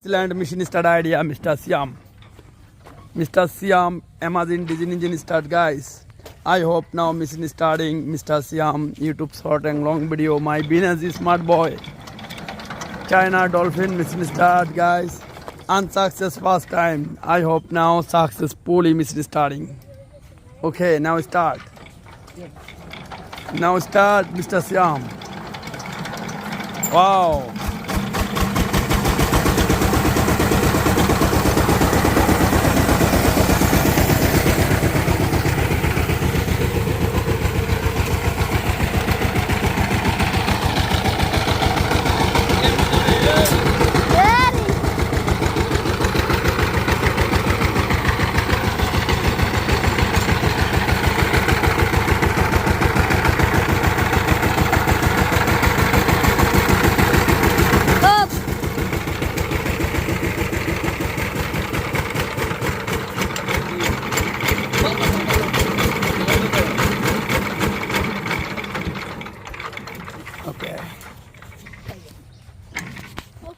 Excellent mission start idea, Mr. Siam. Mr. Siam, Amazon Digital Engine start, guys. I hope now mission starting. Mr. Siam, YouTube short and long video. My business is smart boy. China Dolphin mission start, guys. Unsuccess first time. I hope now successfully mission starting. Okay, now start. Now start, Mr. Siam. Wow. Okay.